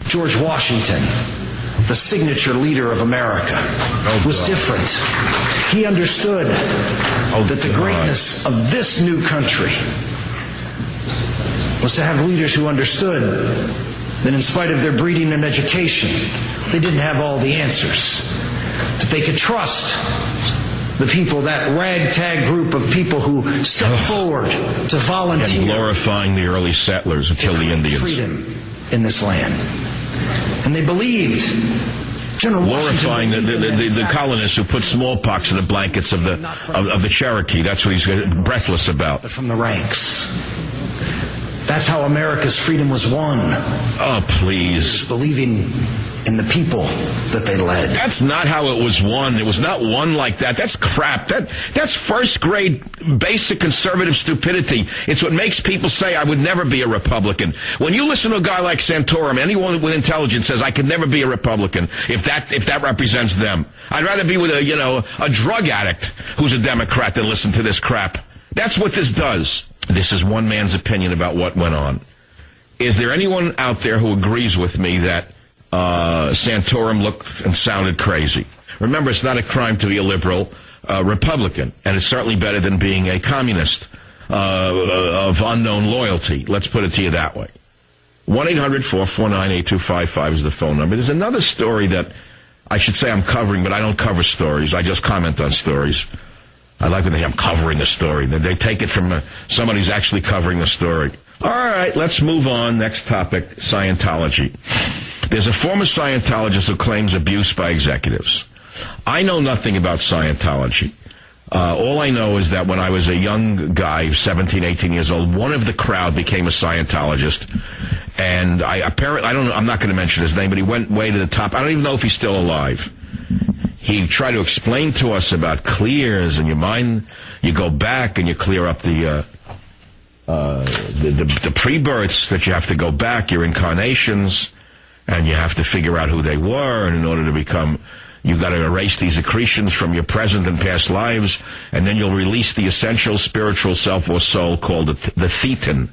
George Washington, the signature leader of America, was different. He understood that the greatness of this new country was to have leaders who understood that in spite of their breeding and education, they didn't have all the answers. That they could trust the people, that ragtag group of people who stepped forward to volunteer. And glorifying the early settlers who killed the Indians. Freedom in this land. And they believed General glorifying the colonists who put smallpox in the blankets of the Cherokee. That's what he's breathless about. But from the ranks. That's how America's freedom was won. Oh, please. Believing in the people that they led. That's not how it was won. It was not won like that. That's crap. That's first grade basic conservative stupidity. It's what makes people say, I would never be a Republican. When you listen to a guy like Santorum, anyone with intelligence says, I could never be a Republican if that represents them. I'd rather be with a drug addict who's a Democrat than listen to this crap. That's what this does. This is one man's opinion about what went on. Is there anyone out there who agrees with me that Santorum looked and sounded crazy? Remember, it's not a crime to be a liberal Republican, and it's certainly better than being a communist of unknown loyalty. Let's put it to you that way. 1-800-449-8255 is the phone number. There's another story that I should say I'm covering, but I don't cover stories. I just comment on stories. I like when they say I'm covering a story. They take it from somebody who's actually covering the story. All right, let's move on. Next topic, Scientology. There's a former Scientologist who claims abuse by executives. I know nothing about Scientology. All I know is that when I was a young guy, 17, 18 years old, one of the crowd became a Scientologist. And I'm not going to mention his name, but he went way to the top. I don't even know if he's still alive. He tried to explain to us about clears and your mind. You go back and you clear up the pre-births that you have to go back, your incarnations, and you have to figure out who they were. And in order to become, you got to erase these accretions from your present and past lives, and then you'll release the essential spiritual self or soul called the thetan.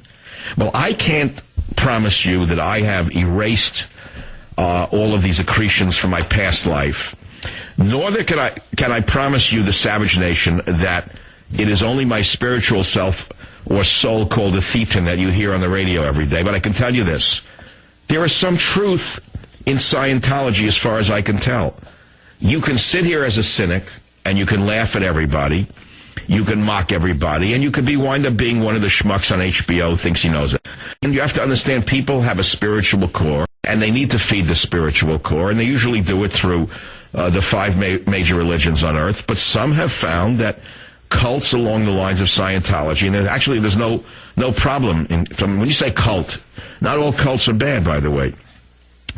Well, I can't promise you that I have erased all of these accretions from my past life. Nor can I promise you, the Savage Nation, that it is only my spiritual self or soul called the thetan that you hear on the radio every day. But I can tell you this. There is some truth in Scientology as far as I can tell. You can sit here as a cynic and you can laugh at everybody. You can mock everybody, and you could wind up being one of the schmucks on HBO who thinks he knows it. And you have to understand people have a spiritual core, and they need to feed the spiritual core, and they usually do it through the five major religions on earth. But some have found that cults along the lines of Scientology, and there's no problem when you say cult. Not all cults are bad, by the way.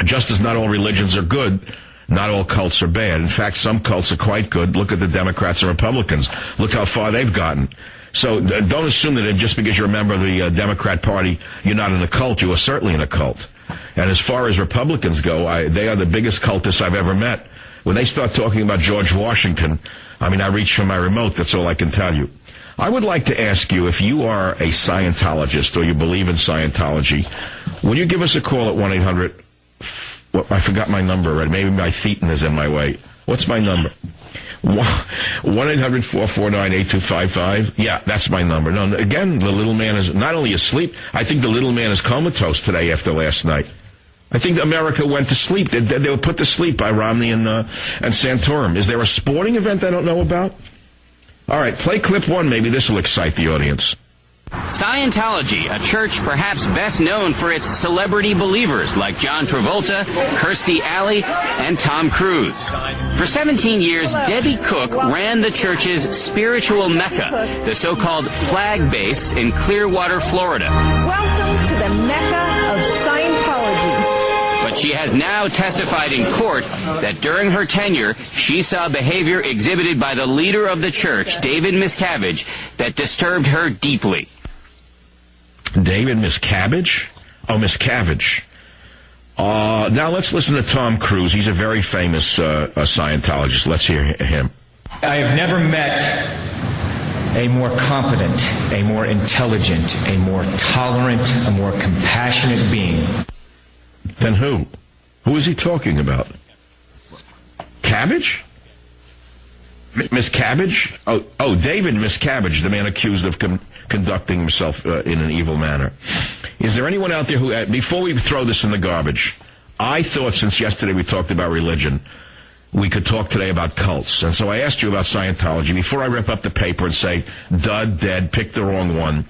Just as not all religions are good, not all cults are bad. In fact, some cults are quite good. Look at the Democrats and Republicans. Look how far they've gotten. So don't assume that just because you're a member of the Democrat Party, you're not in a cult. You are certainly in a cult. And as far as Republicans go, they are the biggest cultists I've ever met. When they start talking about George Washington, I reach for my remote. That's all I can tell you. I would like to ask you, if you are a Scientologist or you believe in Scientology, will you give us a call at 1-800... I forgot my number already. Maybe my thetan is in my way. What's my number? 1-800-449-8255. Yeah, that's my number. No, again, the little man is not only asleep, I think the little man is comatose today after last night. I think America went to sleep. They were put to sleep by Romney and Santorum. Is there a sporting event I don't know about? All right, play clip one. Maybe this will excite the audience. Scientology, a church perhaps best known for its celebrity believers like John Travolta, Kirstie Alley, and Tom Cruise. For 17 years, Debbie Cook ran the church's spiritual mecca, the so-called flag base in Clearwater, Florida. Welcome to the Mecca of Scientology. But she has now testified in court that during her tenure, she saw behavior exhibited by the leader of the church, David Miscavige, that disturbed her deeply. David Miscavige? Oh, Miscavige. Now let's listen to Tom Cruise. He's a very famous Scientologist. Let's hear him. I have never met a more competent, a more intelligent, a more tolerant, a more compassionate being. Than who? Who is he talking about? Cabbage? Miss Cabbage? Oh, David Miscavige, the man accused of conducting himself in an evil manner. Is there anyone out there who, before we throw this in the garbage, I thought since yesterday we talked about religion, we could talk today about cults. And so I asked you about Scientology. Before I rip up the paper and say, dud, dead, pick the wrong one,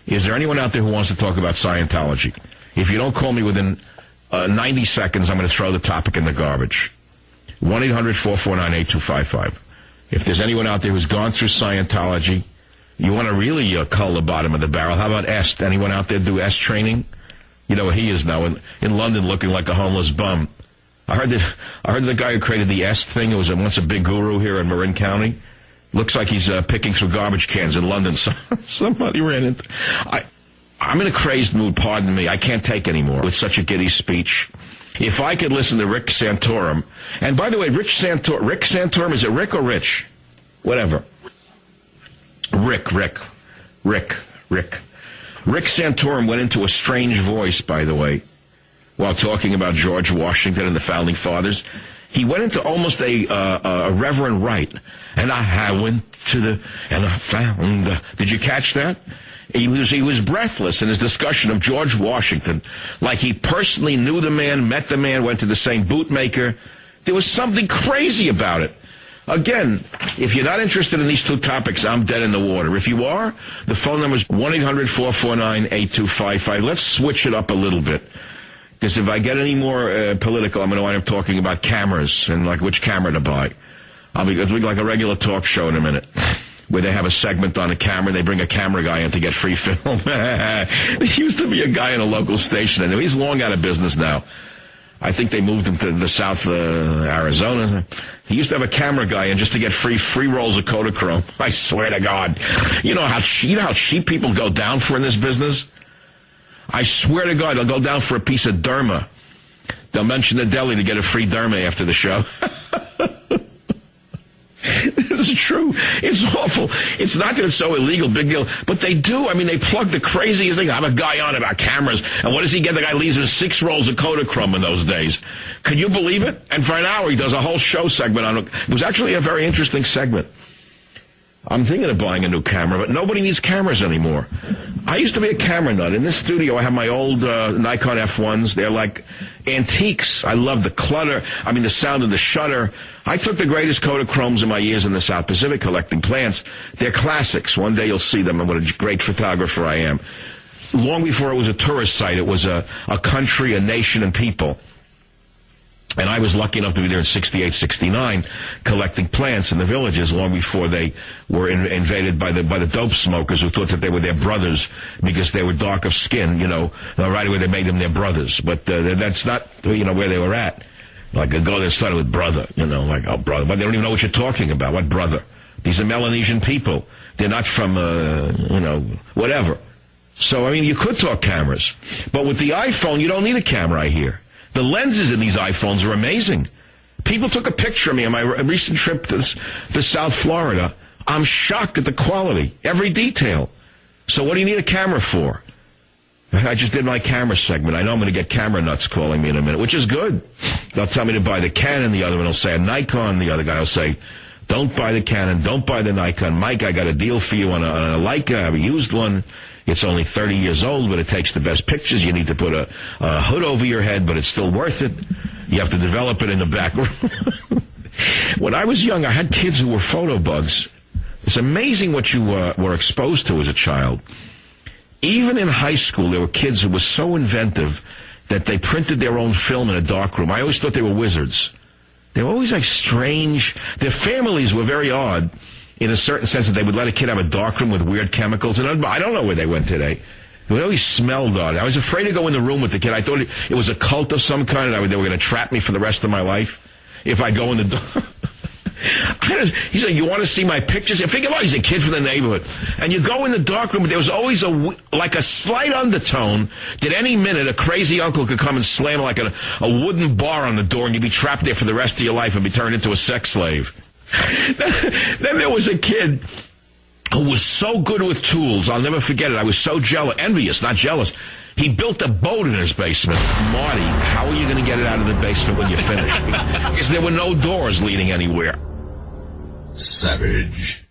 is there anyone out there who wants to talk about Scientology? If you don't call me within 90 seconds, I'm going to throw the topic in the garbage. 1-800-449-8255. If there's anyone out there who's gone through Scientology, you want to really cull the bottom of the barrel. How about EST? Anyone out there do EST training? You know where he is now in London looking like a homeless bum. I heard the guy who created the EST thing, who was once a big guru here in Marin County, looks like he's picking through garbage cans in London. So, somebody ran into... I'm in a crazed mood, pardon me. I can't take anymore with such a giddy speech. If I could listen to Rick Santorum, and by the way, Rick Santorum, is it Rick or Rich? Whatever. Rick Santorum went into a strange voice, by the way, while talking about George Washington and the Founding Fathers. He went into almost a Reverend Wright. And I went and I found did you catch that? He was breathless in his discussion of George Washington, like he personally knew the man, met the man, went to the same bootmaker. There was something crazy about it. Again, if you're not interested in these two topics, I'm dead in the water. If you are, the phone number is 1-800-449-8255. Let's switch it up a little bit. Because if I get any more political, I'm going to wind up talking about cameras and like which camera to buy. It'll be like a regular talk show in a minute, where they have a segment on a camera, they bring a camera guy in to get free film. There used to be a guy in a local station, and he's long out of business now. I think they moved him to the South Arizona. He used to have a camera guy in just to get free rolls of Kodachrome. I swear to God. You know how cheap people go down for in this business? I swear to God, they'll go down for a piece of derma. They'll mention the deli to get a free derma after the show. This is true. It's awful. It's not that it's so illegal, big deal, but they do. I mean, they plug the craziest thing. I have a guy on about cameras, and what does he get? The guy leaves him 6 rolls of Kodachrome in those days. Can you believe it? And for an hour, he does a whole show segment on it. It was actually a very interesting segment. I'm thinking of buying a new camera, but nobody needs cameras anymore. I used to be a camera nut. In this studio, I have my old Nikon F1s. They're like antiques. I love the clutter. I mean, the sound of the shutter. I took the greatest Kodachromes in my years in the South Pacific collecting plants. They're classics. One day you'll see them, and what a great photographer I am. Long before it was a tourist site, it was a country, a nation, and people. And I was lucky enough to be there in 68, 69, collecting plants in the villages long before they were invaded by the dope smokers who thought that they were their brothers because they were dark of skin, you know. Right away they made them their brothers. But that's not, where they were at. Like a girl that started with brother, like, oh, brother. But they don't even know what you're talking about. What brother? These are Melanesian people. They're not from, whatever. So, I mean, you could talk cameras. But with the iPhone, you don't need a camera, I hear. The lenses in these iPhones are amazing. People took a picture of me on my recent trip to South Florida. I'm shocked at the quality, every detail. So what do you need a camera for? I just did my camera segment. I know I'm going to get camera nuts calling me in a minute, which is good. They'll tell me to buy the Canon. The other one will say a Nikon. The other guy will say, don't buy the Canon, don't buy the Nikon. Mike, I got a deal for you on a Leica. I have a used one. It's only 30 years old, but it takes the best pictures. You need to put a hood over your head, but it's still worth it. You have to develop it in the back room. When I was young, I had kids who were photo bugs. It's amazing what you were exposed to as a child. Even in high school, there were kids who were so inventive that they printed their own film in a darkroom. I always thought they were wizards. They were always like strange. Their families were very odd, in a certain sense that they would let a kid have a darkroom with weird chemicals. And I don't know where they went today. It always smelled odd. I was afraid to go in the room with the kid. I thought it was a cult of some kind, and they were going to trap me for the rest of my life if I go in the door. He said, you want to see my pictures? I figured, he's a kid from the neighborhood. And you go in the darkroom, but there was always a slight undertone that any minute a crazy uncle could come and slam like a wooden bar on the door, and you'd be trapped there for the rest of your life and be turned into a sex slave. Then there was a kid who was so good with tools. I'll never forget it. I was so envious, not jealous. He built a boat in his basement. Marty, how are you going to get it out of the basement when you finish? Because there were no doors leading anywhere. Savage.